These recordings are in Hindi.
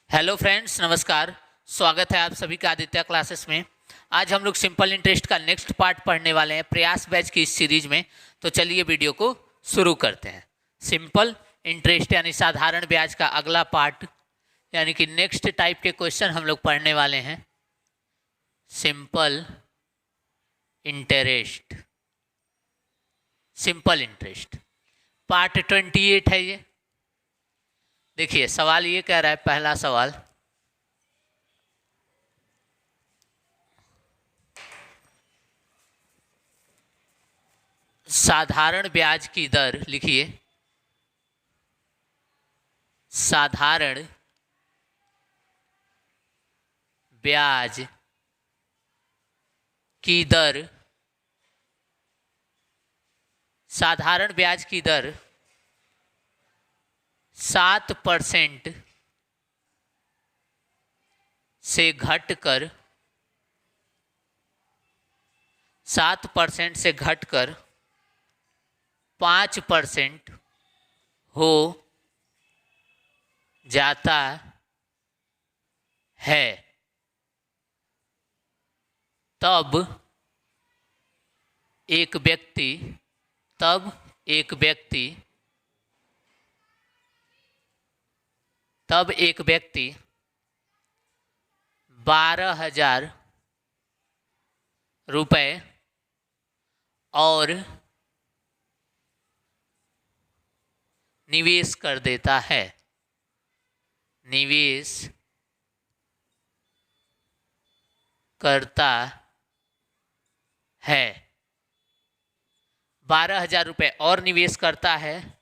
हेलो फ्रेंड्स, नमस्कार। स्वागत है आप सभी का आदित्य क्लासेस में। आज हम लोग सिंपल इंटरेस्ट का नेक्स्ट पार्ट पढ़ने वाले हैं प्रयास बैच की इस सीरीज में। तो चलिए वीडियो को शुरू करते हैं। सिंपल इंटरेस्ट यानी साधारण ब्याज का अगला पार्ट यानी कि नेक्स्ट टाइप के क्वेश्चन हम लोग पढ़ने वाले हैं। Simple interest, simple interest part 28 है ये। देखिए सवाल ये कह रहा है, पहला सवाल, साधारण ब्याज की दर लिखिए। साधारण ब्याज की दर, साधारण ब्याज की दर 7% से घटकर 5% हो जाता है, तब एक व्यक्ति 12,000 रुपये और निवेश कर देता है। निवेश करता है, 12,000 रुपये और निवेश करता है।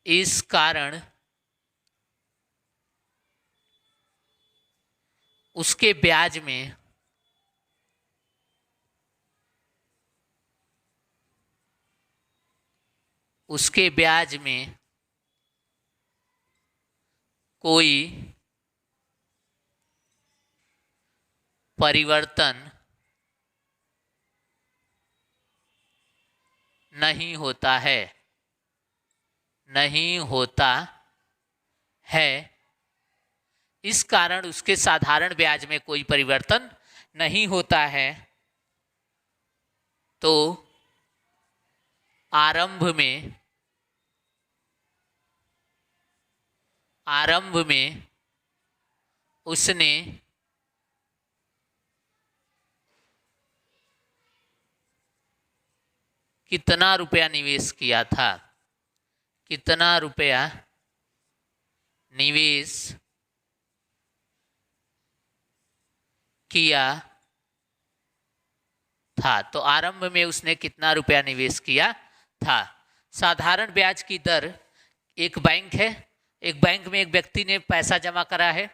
इस कारण उसके ब्याज में कोई परिवर्तन नहीं होता है। इस कारण उसके साधारण ब्याज में कोई परिवर्तन नहीं होता है। तो आरंभ में उसने कितना रुपया निवेश किया था? कितना रुपया निवेश किया था? तो आरंभ में उसने कितना रुपया निवेश किया था। साधारण ब्याज की दर, एक बैंक है, एक बैंक में एक व्यक्ति ने पैसा जमा करा है,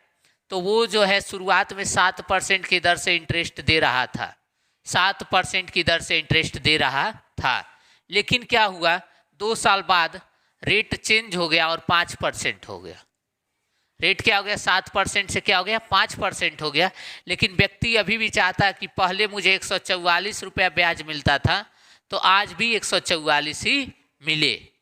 तो वो जो है शुरुआत में 7% की दर से इंटरेस्ट दे रहा था। 7% की दर से इंटरेस्ट दे रहा था, लेकिन क्या हुआ, 2 साल बाद रेट चेंज हो गया और 5% हो गया। रेट क्या हो गया, 7% से क्या हो गया, 5% हो गया। लेकिन व्यक्ति अभी भी चाहता है कि पहले मुझे 144 रुपया ब्याज मिलता था, तो आज भी 144 ही मिले,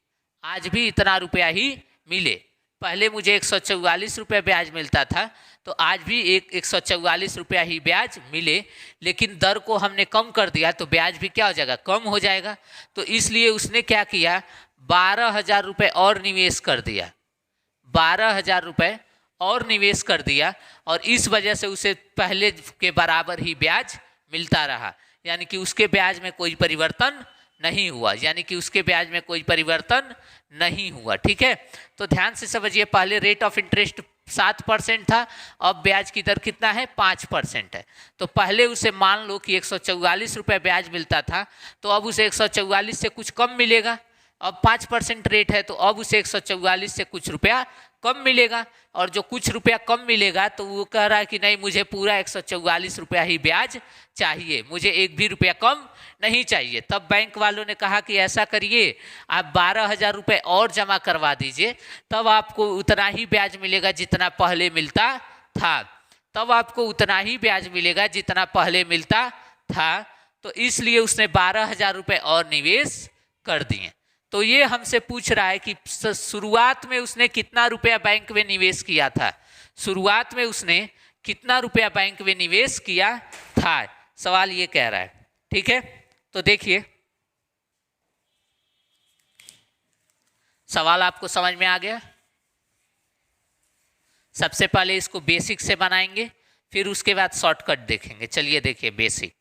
आज भी इतना रुपया ही मिले। पहले मुझे 144 रुपया ब्याज मिलता था, तो आज भी 144 रुपया ही ब्याज मिले, लेकिन दर को हमने कम कर दिया तो ब्याज भी क्या हो जाएगा, कम हो जाएगा। तो इसलिए उसने क्या किया, 12,000 रुपये और निवेश कर दिया। 12,000 रुपये और निवेश कर दिया, और इस वजह से उसे पहले के बराबर ही ब्याज मिलता रहा। यानी कि उसके ब्याज में कोई परिवर्तन नहीं हुआ, ठीक है। तो ध्यान से समझिए, पहले रेट ऑफ इंटरेस्ट 7% था, अब ब्याज की दर कितना है, 5% है। तो पहले उसे मान लो कि 144 रुपये ब्याज मिलता था, तो अब उसे 144 से कुछ कम मिलेगा। अब 5% रेट है, तो अब उसे 144 से कुछ रुपया कम मिलेगा, और जो कुछ रुपया कम मिलेगा तो वो कह रहा है कि नहीं, मुझे पूरा 144 रुपया ही ब्याज चाहिए, मुझे एक भी रुपया कम नहीं चाहिए। तब बैंक वालों ने कहा कि ऐसा करिए, आप 12,000 रुपये और जमा करवा दीजिए, तब आपको उतना ही ब्याज मिलेगा जितना पहले मिलता था। तो इसलिए उसने 12,000 रुपये और निवेश कर दिए। तो ये हमसे पूछ रहा है कि शुरुआत में उसने कितना रुपया बैंक में निवेश किया था, शुरुआत में उसने कितना रुपया बैंक में निवेश किया था, सवाल ये कह रहा है। ठीक है, तो देखिए सवाल आपको समझ में आ गया। सबसे पहले इसको बेसिक से बनाएंगे, फिर उसके बाद शॉर्टकट देखेंगे। चलिए देखिए बेसिक।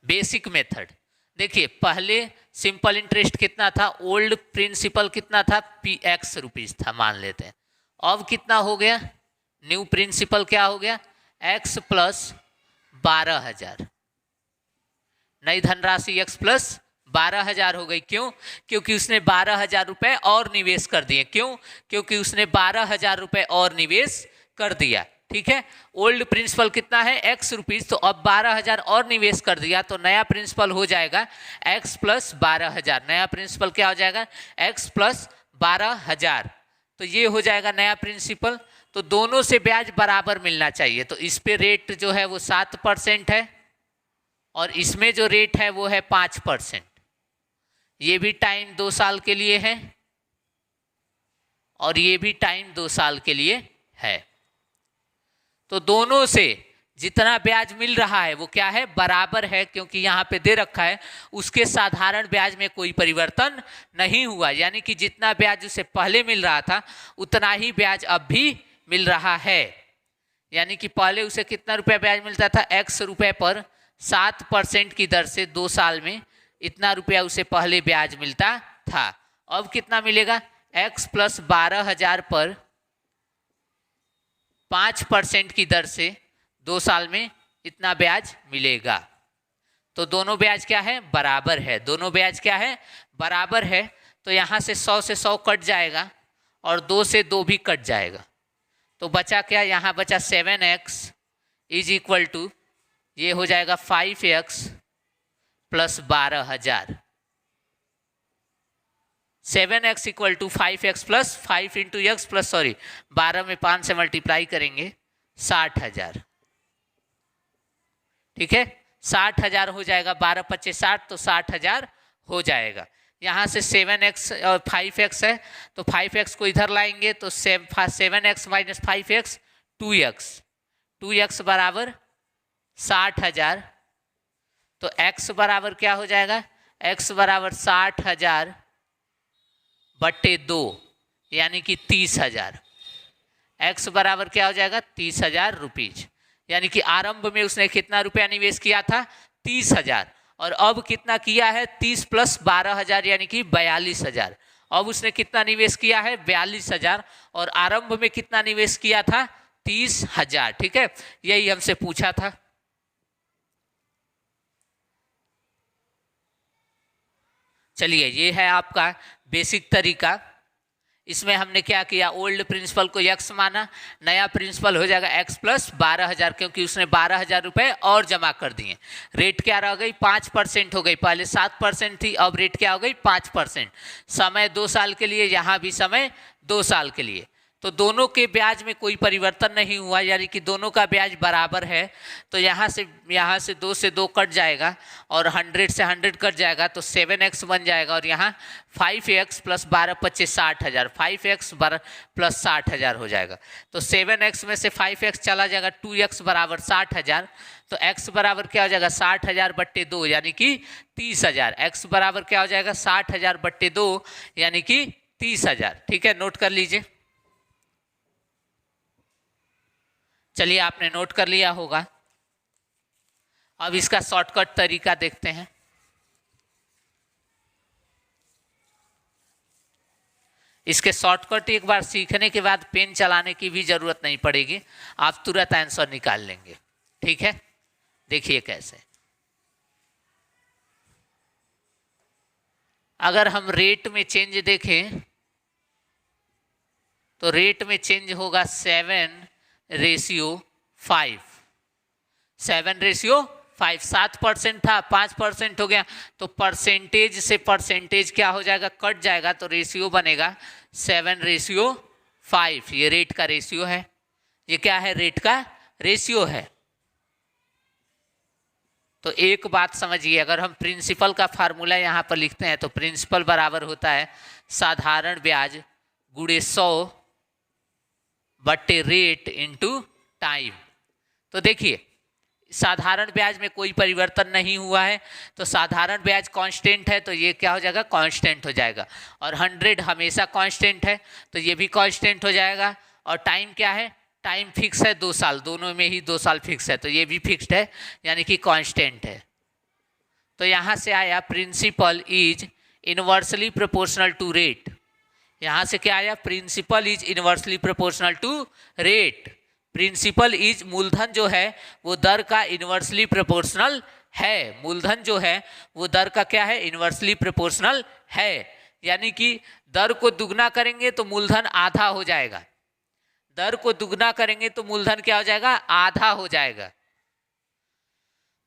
बेसिक मेथड देखिए, पहले सिंपल इंटरेस्ट कितना था, ओल्ड प्रिंसिपल कितना था, PX रुपीज था मान लेते हैं। अब कितना हो गया, न्यू प्रिंसिपल क्या हो गया, X प्लस 12,000, नई धनराशि X प्लस 12,000 हो गई। क्यों, क्योंकि उसने 12,000 रुपये और निवेश कर दिए। क्यों, क्योंकि उसने 12,000 रुपये और निवेश कर दिया। ठीक है, ओल्ड प्रिंसिपल कितना है, X रुपीज, तो अब 12,000 और निवेश कर दिया, तो नया प्रिंसिपल हो जाएगा X प्लस 12,000। नया प्रिंसिपल क्या हो जाएगा, X प्लस 12,000, तो ये हो जाएगा नया प्रिंसिपल। तो दोनों से ब्याज बराबर मिलना चाहिए, तो इस पे रेट जो है वो 7% है और इसमें जो रेट है वो है 5%। ये भी टाइम 2 साल के लिए है और ये भी टाइम 2 साल के लिए है। तो दोनों से जितना ब्याज मिल रहा है वो क्या है, बराबर है, क्योंकि यहाँ पे दे रखा है उसके साधारण ब्याज में कोई परिवर्तन नहीं हुआ, यानी कि जितना ब्याज उसे पहले मिल रहा था उतना ही ब्याज अब भी मिल रहा है। यानी कि पहले उसे कितना रुपया ब्याज मिलता था, X रुपये पर 7% की दर से 2 साल में इतना रुपया उसे पहले ब्याज मिलता था। अब कितना मिलेगा, X प्लस 12,000 पर 5% की दर से 2 साल में इतना ब्याज मिलेगा। तो दोनों ब्याज क्या है, बराबर है। दोनों ब्याज क्या है, बराबर है। तो यहाँ से 100 से 100 कट जाएगा और 2 से 2 भी कट जाएगा, तो बचा क्या, यहाँ बचा 7x इज इक्वल टू, ये हो जाएगा 5x plus 12,000। 7x equal to 5x plus 5 into X plus 12 में 5 से मल्टीप्लाई करेंगे 60,000। ठीक है, 60,000 हो जाएगा, 12 25 60, तो 60,000 हो जाएगा। यहाँ से 7x और 5x है, तो 5x को इधर लाएंगे तो 7x माइनस 5x 2x बराबर 60,000। तो x बराबर क्या हो जाएगा, x बराबर 60,000 बट्टे 2 यानी कि 30,000। x बराबर क्या हो जाएगा, 30,000 रुपीज। यानी कि आरंभ में उसने कितना रुपया निवेश किया था, 30,000, और अब कितना किया है, 30 प्लस 12,000 यानी कि 42,000। अब उसने कितना निवेश किया है, 42,000, और आरंभ में कितना निवेश किया था, 30,000। ठीक है, यही हमसे पूछा था। चलिए, ये है आपका बेसिक तरीका। इसमें हमने क्या किया, ओल्ड प्रिंसिपल को x माना, नया प्रिंसिपल हो जाएगा x प्लस 12,000, क्योंकि उसने 12,000 रुपये और जमा कर दिए। रेट क्या रह गई, 5% हो गई, पहले 7% थी, अब रेट क्या हो गई, 5%। समय 2 साल के लिए, यहाँ भी समय 2 साल के लिए, तो दोनों के ब्याज में कोई परिवर्तन नहीं हुआ, यानी कि दोनों का ब्याज बराबर है। तो यहाँ से 2 से 2 कट जाएगा और 100 से 100 कट जाएगा, तो 7x बन जाएगा, और यहाँ 5x प्लस 12 25 60,000, 5x प्लस 60,000 हो जाएगा। तो 7x में से 5x चला जाएगा, 2x बराबर 60,000, तो x बराबर क्या हो जाएगा, 60,000 बट्टे 2 यानी कि 30,000। x बराबर क्या हो जाएगा, 60,000 बट्टे 2 यानी कि 30,000। ठीक है, नोट कर लीजिए। चलिए, आपने नोट कर लिया होगा। अब इसका शॉर्टकट तरीका देखते हैं। इसके शॉर्टकट एक बार सीखने के बाद पेन चलाने की भी जरूरत नहीं पड़ेगी, आप तुरंत आंसर निकाल लेंगे। ठीक है, देखिए कैसे। अगर हम रेट में चेंज देखें तो रेट में चेंज होगा 7:5। 7:5, 7% था, 5% हो गया, तो परसेंटेज से परसेंटेज क्या हो जाएगा, कट जाएगा, तो रेशियो बनेगा 7:5। ये रेट का रेशियो है। ये क्या है, रेट का रेशियो है। तो एक बात समझिए, अगर हम प्रिंसिपल का फार्मूला यहाँ पर लिखते हैं तो प्रिंसिपल बराबर होता है साधारण ब्याज गुणे 100 बट्टे रेट इनटू टाइम। तो देखिए साधारण ब्याज में कोई परिवर्तन नहीं हुआ है, तो साधारण ब्याज कांस्टेंट है, तो ये क्या हो जाएगा, कांस्टेंट हो जाएगा। और 100 हमेशा कांस्टेंट है, तो ये भी कांस्टेंट हो जाएगा। और टाइम क्या है, टाइम फिक्स है 2 साल, दोनों में ही 2 साल फिक्स है, तो ये भी फिक्स्ड है यानी कि कांस्टेंट है। तो यहाँ से आया principal is inversely proportional to rate. यहाँ से क्या आया, principal is inversely proportional to rate. Principal is मूलधन जो है वो दर का इनवर्सली प्रोपोर्शनल है। मूलधन जो है वो दर का क्या है, इनवर्सली प्रोपोर्शनल है। यानी कि दर को दुगना करेंगे तो मूलधन आधा हो जाएगा, दर को दुगना करेंगे तो मूलधन क्या हो जाएगा, आधा हो जाएगा।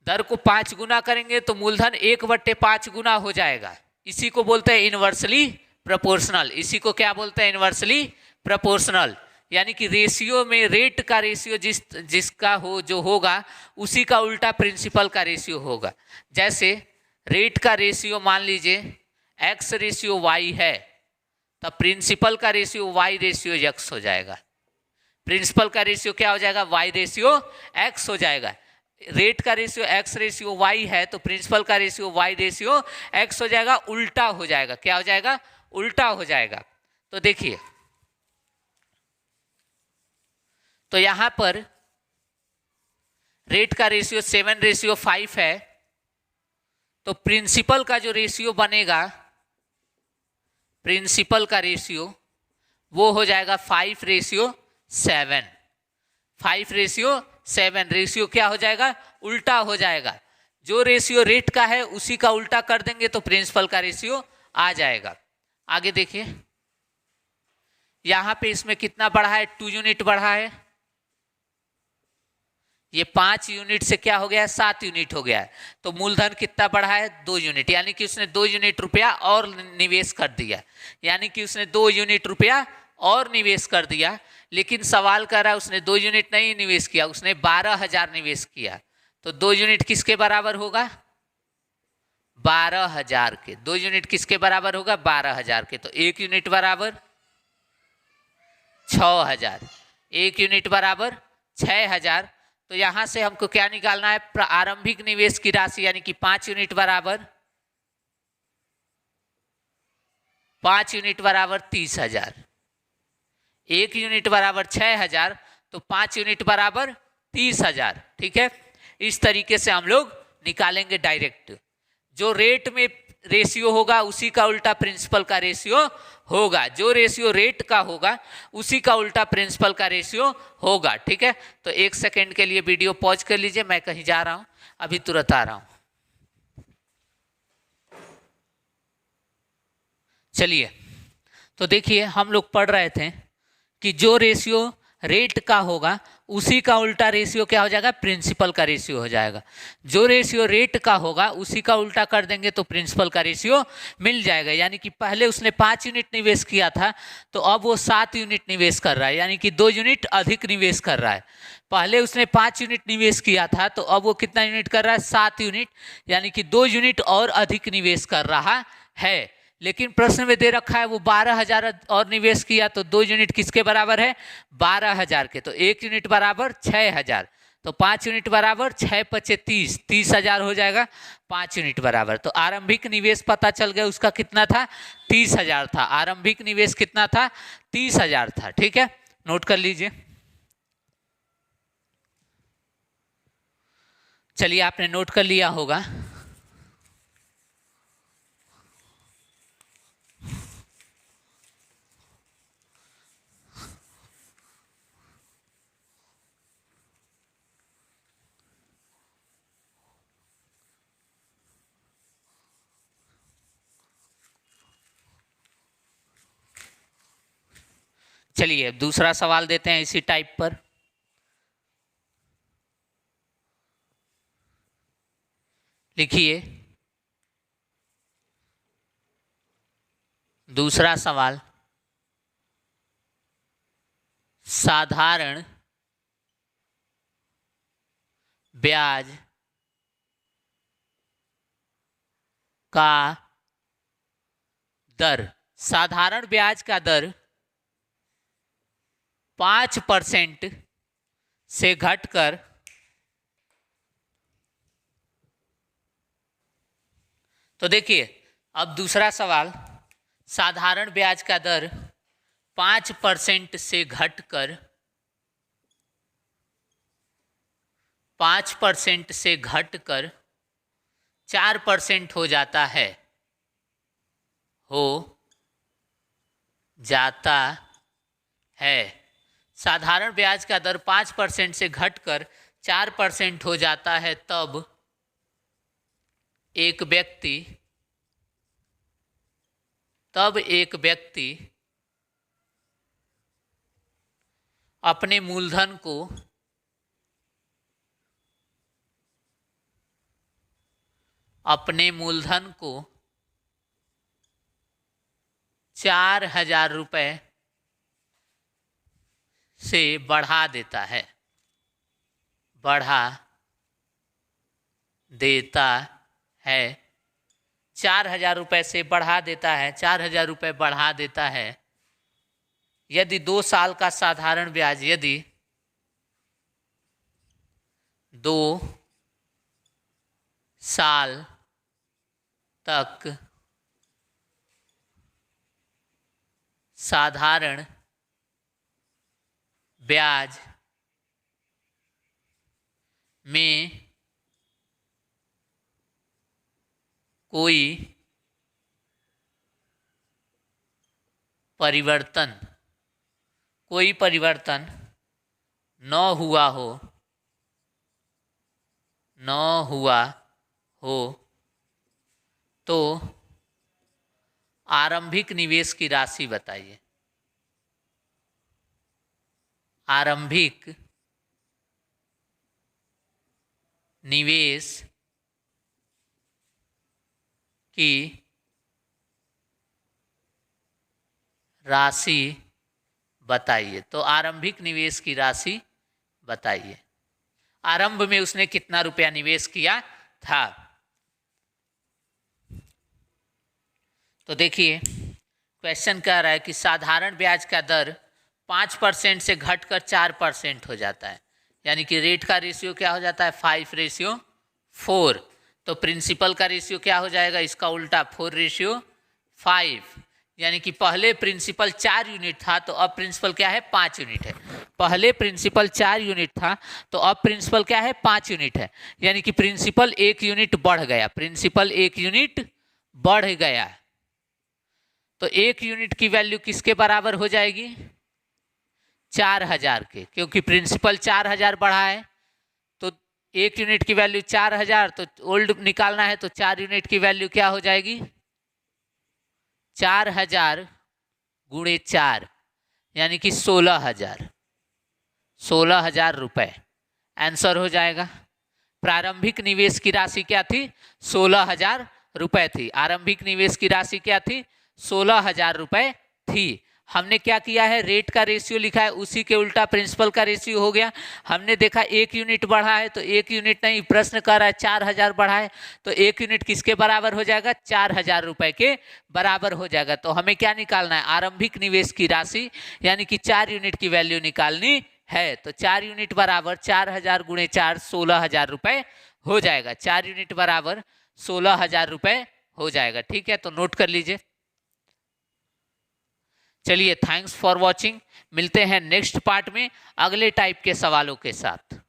दर को 5 गुना करेंगे तो मूलधन 1/5 गुना हो जाएगा। इसी को बोलते हैं इनवर्सली प्रोपोर्शनल। इसी को क्या बोलते हैं, इनवर्सली प्रोपोर्शनल। यानी कि रेशियो में रेट का रेशियो जिसका हो जो होगा उसी का उल्टा प्रिंसिपल का रेशियो होगा। जैसे रेट का रेशियो मान लीजिए x रेशियो y है, तब प्रिंसिपल का रेशियो y रेशियो x हो जाएगा। प्रिंसिपल का रेशियो क्या हो जाएगा, y रेशियो x हो जाएगा। रेट का रेशियो x रेशियो y है तो प्रिंसिपल का रेशियो y रेशियो x हो जाएगा, उल्टा हो जाएगा। क्या हो जाएगा, उल्टा हो जाएगा। तो देखिए, तो यहां पर रेट का रेशियो 7:5 है, तो प्रिंसिपल का जो रेशियो बनेगा, प्रिंसिपल का रेशियो वो हो जाएगा 5:7। 5:7 रेशियो क्या हो जाएगा, उल्टा हो जाएगा। जो रेशियो रेट का है उसी का उल्टा कर देंगे तो प्रिंसिपल का रेशियो आ जाएगा। आगे देखिए, यहां पे इसमें कितना बढ़ा है, 2 यूनिट बढ़ा है। ये 5 यूनिट से क्या हो गया है, 7 यूनिट हो गया है। तो मूलधन कितना बढ़ा है, 2 यूनिट। यानी कि उसने 2 यूनिट रुपया और निवेश कर दिया, यानी कि उसने 2 यूनिट रुपया और निवेश कर दिया। लेकिन सवाल कर रहा है उसने 2 यूनिट नहीं निवेश किया, उसने 12,000 निवेश किया। तो 2 यूनिट किसके बराबर होगा, 12,000 के। 2 यूनिट किसके बराबर होगा, 12,000 के। तो 1 यूनिट बराबर 6,000, 1 यूनिट बराबर 6,000। तो यहां से हमको क्या निकालना है, प्रारंभिक निवेश की राशि, यानी कि 5 यूनिट बराबर 30,000। 1 यूनिट बराबर 6,000, तो 5 यूनिट बराबर 30,000। ठीक है, इस तरीके से हम लोग निकालेंगे डायरेक्ट। जो रेट में रेशियो होगा उसी का उल्टा प्रिंसिपल का रेशियो होगा, जो रेशियो रेट का होगा उसी का उल्टा प्रिंसिपल का रेशियो होगा। ठीक है, तो 1 सेकेंड के लिए वीडियो पॉज कर लीजिए, मैं कहीं जा रहा हूं, अभी तुरंत आ रहा हूं। चलिए, तो देखिए हम लोग पढ़ रहे थे कि जो रेशियो रेट का होगा उसी का उल्टा रेशियो क्या हो जाएगा, प्रिंसिपल का रेशियो हो जाएगा। जो रेशियो रेट का होगा उसी का उल्टा कर देंगे तो प्रिंसिपल का रेशियो मिल जाएगा। यानी कि पहले उसने 5 यूनिट निवेश किया था तो अब वो 7 यूनिट निवेश कर रहा है, यानी कि 2 यूनिट अधिक निवेश कर रहा है। पहले उसने 5 यूनिट निवेश किया था तो अब वो कितना यूनिट कर रहा है, 7 यूनिट, यानी कि 2 यूनिट और अधिक निवेश कर रहा है। लेकिन प्रश्न में दे रखा है वो 12,000 और निवेश किया, तो 2 यूनिट किसके बराबर है, 12,000 के। तो 1 यूनिट बराबर 6,000, तो 5 यूनिट बराबर 6×5 = 30,000 हो जाएगा। 5 यूनिट बराबर, तो आरंभिक निवेश पता चल गया उसका कितना था, 30,000 था। आरंभिक निवेश कितना था, 30,000 था। ठीक है, नोट कर लीजिए। चलिए, आपने नोट कर लिया होगा। चलिए दूसरा सवाल देते हैं इसी टाइप पर। लिखिए, दूसरा सवाल, साधारण ब्याज का दर, साधारण ब्याज का दर 5% से घटकर तो देखिए अब दूसरा सवाल, साधारण ब्याज का दर 5% से घटकर 4% हो जाता है, साधारण ब्याज का दर 5% से घटकर 4% हो जाता है, तब एक व्यक्ति अपने मूलधन को 4,000 रुपये से बढ़ा देता है 4,000 रुपये से बढ़ा देता है 4,000 रुपये बढ़ा देता है यदि 2 साल का साधारण ब्याज, यदि 2 साल तक साधारण ब्याज में कोई परिवर्तन न हुआ हो तो आरंभिक निवेश की राशि बताइए। आरंभिक निवेश की राशि बताइए। तो आरंभिक निवेश की राशि बताइए। आरंभ में उसने कितना रुपया निवेश किया था। तो देखिए क्वेश्चन कह रहा है कि साधारण ब्याज का दर 5% से घटकर 4% हो जाता है, यानी कि रेट का रेशियो क्या हो जाता है 5:4। तो प्रिंसिपल का रेशियो क्या हो जाएगा, इसका उल्टा 4:5, यानी कि पहले प्रिंसिपल 4 यूनिट था तो अब प्रिंसिपल क्या है 5 यूनिट है। पहले प्रिंसिपल 4 यूनिट था तो अब प्रिंसिपल क्या है 5 यूनिट है, यानी कि प्रिंसिपल 1 यूनिट बढ़ गया। प्रिंसिपल 1 यूनिट बढ़ गया तो 1 यूनिट की वैल्यू किसके बराबर हो जाएगी 4,000 के, क्योंकि प्रिंसिपल 4,000 बढ़ा है तो 1 यूनिट की वैल्यू 4,000, तो ओल्ड निकालना है तो 4 यूनिट की वैल्यू क्या हो जाएगी 4,000 गुणे 4, यानी कि 16,000 रुपए आंसर हो जाएगा। प्रारंभिक निवेश की राशि क्या थी 16,000 रुपए थी। आरंभिक निवेश की राशि क्या थी 16,000 रुपए थी। हमने क्या किया है रेट का रेशियो लिखा है, उसी के उल्टा प्रिंसिपल का रेशियो हो गया। हमने देखा 1 यूनिट बढ़ा है तो 1 यूनिट नहीं, प्रश्न कर रहा है 4,000 बढ़ा है तो 1 यूनिट किसके बराबर हो जाएगा 4,000 रुपए के बराबर हो जाएगा। तो हमें क्या निकालना है आरंभिक निवेश की राशि, यानी कि 4 यूनिट की वैल्यू निकालनी है। तो 4 यूनिट बराबर 4,000 गुणे 4 16,000 रुपए हो जाएगा। 4 यूनिट बराबर 16,000 रुपए हो जाएगा। ठीक है, तो नोट कर लीजिए। चलिए, थैंक्स फॉर वॉचिंग। मिलते हैं नेक्स्ट पार्ट में अगले टाइप के सवालों के साथ।